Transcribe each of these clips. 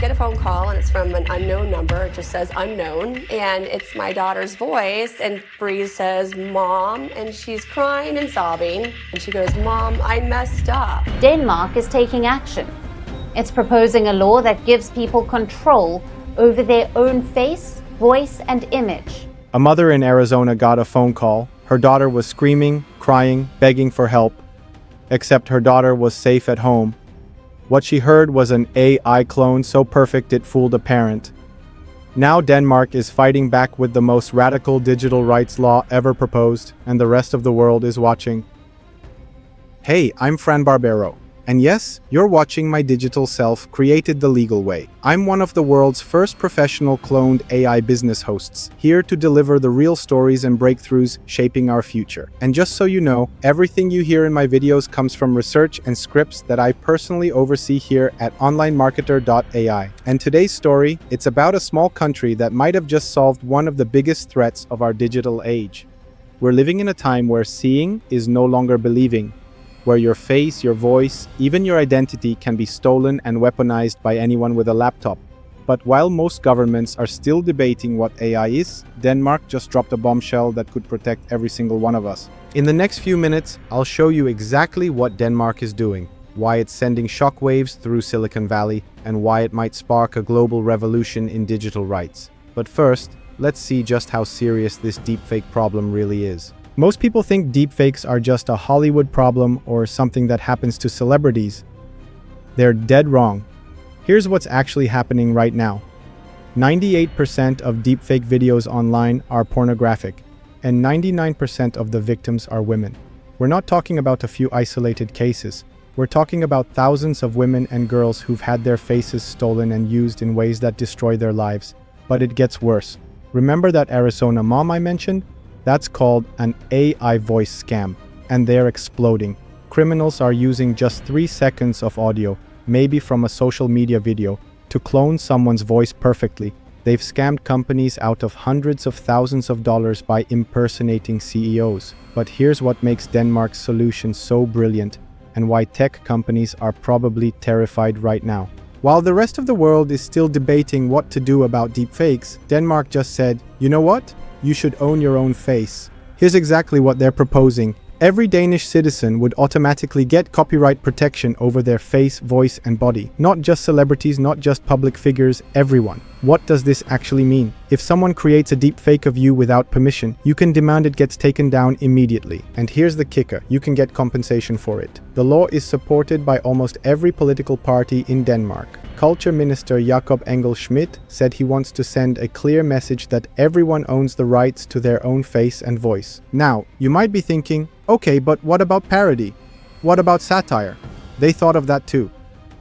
get a phone call and it's from an unknown number. It just says unknown, and it's my daughter's voice, and Bree says, "Mom," and she's crying and sobbing, and she goes, "Mom, I messed up." Denmark is taking action. It's proposing a law that gives people control over their own face, voice, and image. A mother in Arizona got a phone call. Her daughter was screaming, crying, begging for help, except her daughter was safe at home. What she heard was an AI clone so perfect it fooled a parent. Now Denmark is fighting back with the most radical digital rights law ever proposed, and the rest of the world is watching. Hey, I'm Fran Barbero. And yes, you're watching my digital self created the legal way. I'm one of the world's first professional cloned AI business hosts, here to deliver the real stories and breakthroughs shaping our future. And just so you know, everything you hear in my videos comes from research and scripts that I personally oversee here at onlinemarketer.ai. And today's story, it's about a small country that might have just solved one of the biggest threats of our digital age. We're living in a time where seeing is no longer believing, where your face, your voice, even your identity can be stolen and weaponized by anyone with a laptop. But while most governments are still debating what AI is, Denmark just dropped a bombshell that could protect every single one of us. In the next few minutes, I'll show you exactly what Denmark is doing, why it's sending shockwaves through Silicon Valley, and why it might spark a global revolution in digital rights. But first, let's see just how serious this deepfake problem really is. Most people think deepfakes are just a Hollywood problem or something that happens to celebrities. They're dead wrong. Here's what's actually happening right now. 98% of deepfake videos online are pornographic, and 99% of the victims are women. We're not talking about a few isolated cases. We're talking about thousands of women and girls who've had their faces stolen and used in ways that destroy their lives. But it gets worse. Remember that Arizona mom I mentioned? That's called an AI voice scam, and they're exploding. Criminals are using just 3 seconds of audio, maybe from a social media video, to clone someone's voice perfectly. They've scammed companies out of hundreds of thousands of dollars by impersonating CEOs. But here's what makes Denmark's solution so brilliant, and why tech companies are probably terrified right now. While the rest of the world is still debating what to do about deepfakes, Denmark just said, you know what? You should own your own face. Here's exactly what they're proposing. Every Danish citizen would automatically get copyright protection over their face, voice, and body. Not just celebrities, not just public figures, everyone. What does this actually mean? If someone creates a deepfake of you without permission, you can demand it gets taken down immediately. And here's the kicker, you can get compensation for it. The law is supported by almost every political party in Denmark. Culture Minister Jakob Engel-Schmidt said he wants to send a clear message that everyone owns the rights to their own face and voice. Now, you might be thinking, okay, but what about parody? What about satire? They thought of that too.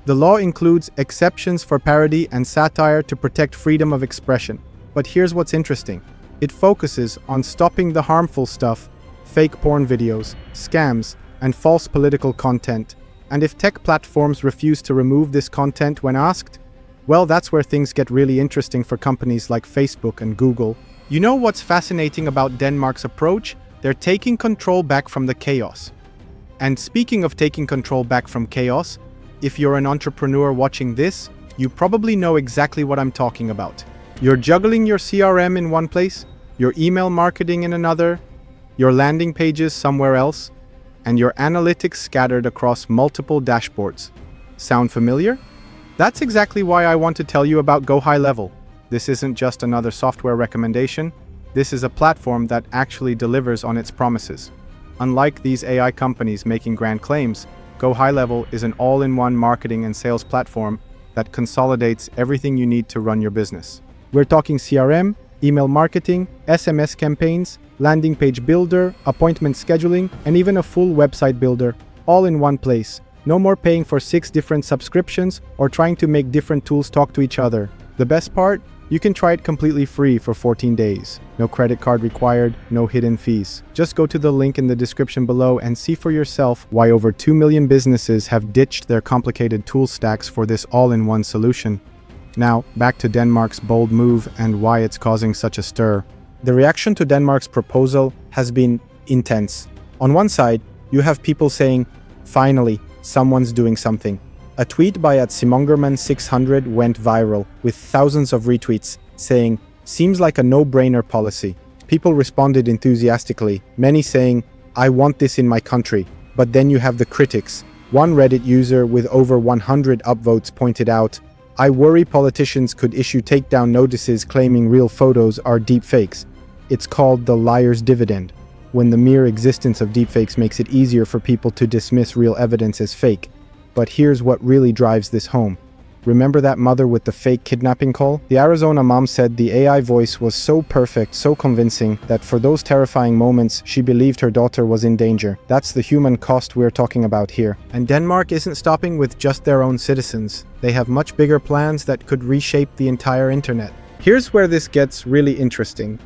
The law includes exceptions for parody and satire to protect freedom of expression. But here's what's interesting. It focuses on stopping the harmful stuff, fake porn videos, scams, and false political content. And if tech platforms refuse to remove this content when asked, well, that's where things get really interesting for companies like Facebook and Google. You know what's fascinating about Denmark's approach? They're taking control back from the chaos. And speaking of taking control back from chaos, if you're an entrepreneur watching this, you probably know exactly what I'm talking about. You're juggling your CRM in one place, your email marketing in another, your landing pages somewhere else, and your analytics scattered across multiple dashboards. Sound familiar? That's exactly why I want to tell you about Go High Level. This isn't just another software recommendation. This is a platform that actually delivers on its promises. Unlike these AI companies making grand claims, Go High Level is an all-in-one marketing and sales platform that consolidates everything you need to run your business. We're talking CRM, email marketing, SMS campaigns, landing page builder, appointment scheduling, and even a full website builder, all in one place. No more paying for 6 different subscriptions or trying to make different tools talk to each other. The best part? You can try it completely free for 14 days. No credit card required, no hidden fees. Just go to the link in the description below and see for yourself why over 2 million businesses have ditched their complicated tool stacks for this all-in-one solution. Now, back to Denmark's bold move and why it's causing such a stir. The reaction to Denmark's proposal has been intense. On one side, you have people saying, finally, someone's doing something. A tweet by @simongerman600 went viral with thousands of retweets saying, "Seems like a no-brainer policy." People responded enthusiastically, many saying, "I want this in my country." But then you have the critics. One Reddit user with over 100 upvotes pointed out, "I worry politicians could issue takedown notices claiming real photos are deepfakes. It's called the liar's dividend, when the mere existence of deepfakes makes it easier for people to dismiss real evidence as fake." But here's what really drives this home. Remember that mother with the fake kidnapping call? The Arizona mom said the AI voice was so perfect, so convincing, that for those terrifying moments, she believed her daughter was in danger. That's the human cost we're talking about here. And Denmark isn't stopping with just their own citizens. They have much bigger plans that could reshape the entire internet. Here's where this gets really interesting.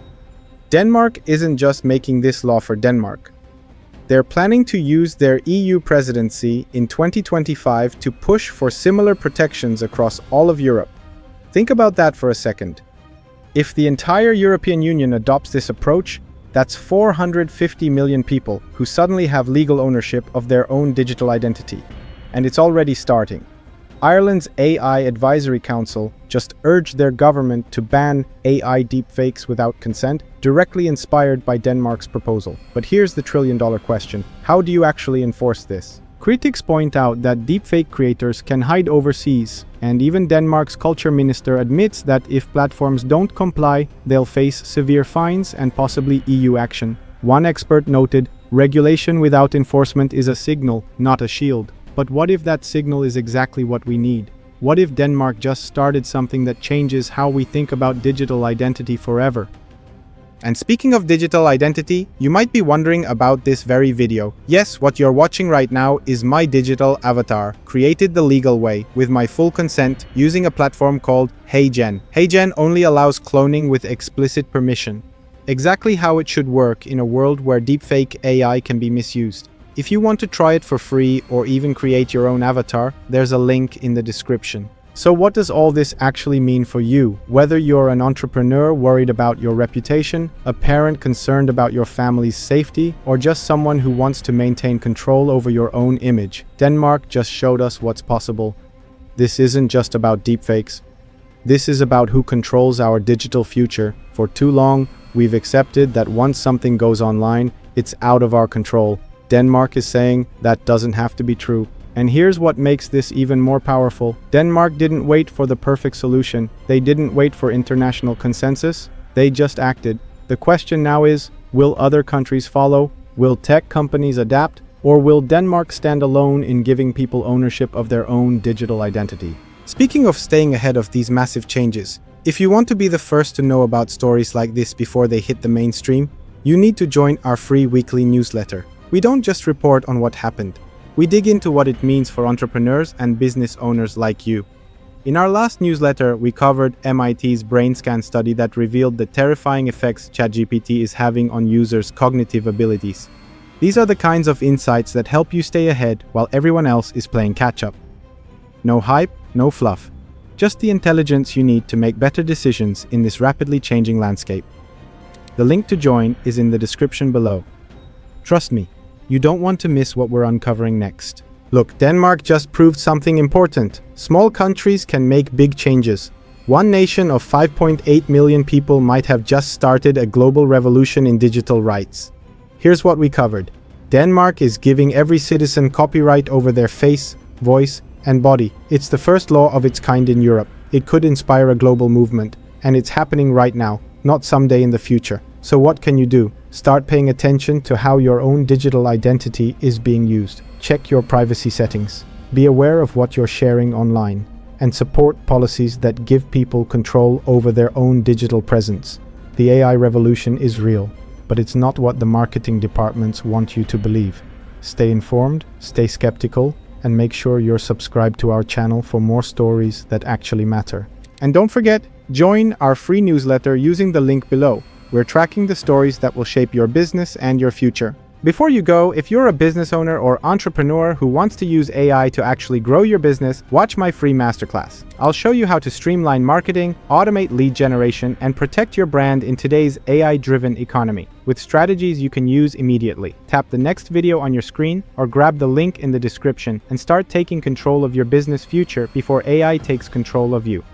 Denmark isn't just making this law for Denmark. They're planning to use their EU presidency in 2025 to push for similar protections across all of Europe. Think about that for a second. If the entire European Union adopts this approach, that's 450 million people who suddenly have legal ownership of their own digital identity. And it's already starting. Ireland's AI Advisory Council just urged their government to ban AI deepfakes without consent, directly inspired by Denmark's proposal. But here's the trillion-dollar question. How do you actually enforce this? Critics point out that deepfake creators can hide overseas, and even Denmark's culture minister admits that if platforms don't comply, they'll face severe fines and possibly EU action. One expert noted, "Regulation without enforcement is a signal, not a shield." But what if that signal is exactly what we need? What if Denmark just started something that changes how we think about digital identity forever? And speaking of digital identity, you might be wondering about this very video. Yes, what you're watching right now is my digital avatar, created the legal way, with my full consent, using a platform called HeyGen. HeyGen only allows cloning with explicit permission. Exactly how it should work in a world where deepfake AI can be misused. If you want to try it for free or even create your own avatar, there's a link in the description. So what does all this actually mean for you? Whether you're an entrepreneur worried about your reputation, a parent concerned about your family's safety, or just someone who wants to maintain control over your own image, Denmark just showed us what's possible. This isn't just about deepfakes. This is about who controls our digital future. For too long, we've accepted that once something goes online, it's out of our control. Denmark is saying that doesn't have to be true. And here's what makes this even more powerful. Denmark didn't wait for the perfect solution. They didn't wait for international consensus. They just acted. The question now is, will other countries follow? Will tech companies adapt? Or will Denmark stand alone in giving people ownership of their own digital identity? Speaking of staying ahead of these massive changes, if you want to be the first to know about stories like this before they hit the mainstream, you need to join our free weekly newsletter. We don't just report on what happened. We dig into what it means for entrepreneurs and business owners like you. In our last newsletter, we covered MIT's brain scan study that revealed the terrifying effects ChatGPT is having on users' cognitive abilities. These are the kinds of insights that help you stay ahead while everyone else is playing catch-up. No hype, no fluff. Just the intelligence you need to make better decisions in this rapidly changing landscape. The link to join is in the description below. Trust me, you don't want to miss what we're uncovering next. Look, Denmark just proved something important. Small countries can make big changes. One nation of 5.8 million people might have just started a global revolution in digital rights. Here's what we covered. Denmark is giving every citizen copyright over their face, voice, and body. It's the first law of its kind in Europe. It could inspire a global movement, and it's happening right now, not someday in the future. So what can you do? Start paying attention to how your own digital identity is being used. Check your privacy settings. Be aware of what you're sharing online, and support policies that give people control over their own digital presence. The AI revolution is real, but it's not what the marketing departments want you to believe. Stay informed, stay skeptical, and make sure you're subscribed to our channel for more stories that actually matter. And don't forget, join our free newsletter using the link below. We're tracking the stories that will shape your business and your future. Before you go, if you're a business owner or entrepreneur who wants to use AI to actually grow your business, watch my free masterclass. I'll show you how to streamline marketing, automate lead generation, and protect your brand in today's AI-driven economy, with strategies you can use immediately. Tap the next video on your screen or grab the link in the description and start taking control of your business future before AI takes control of you.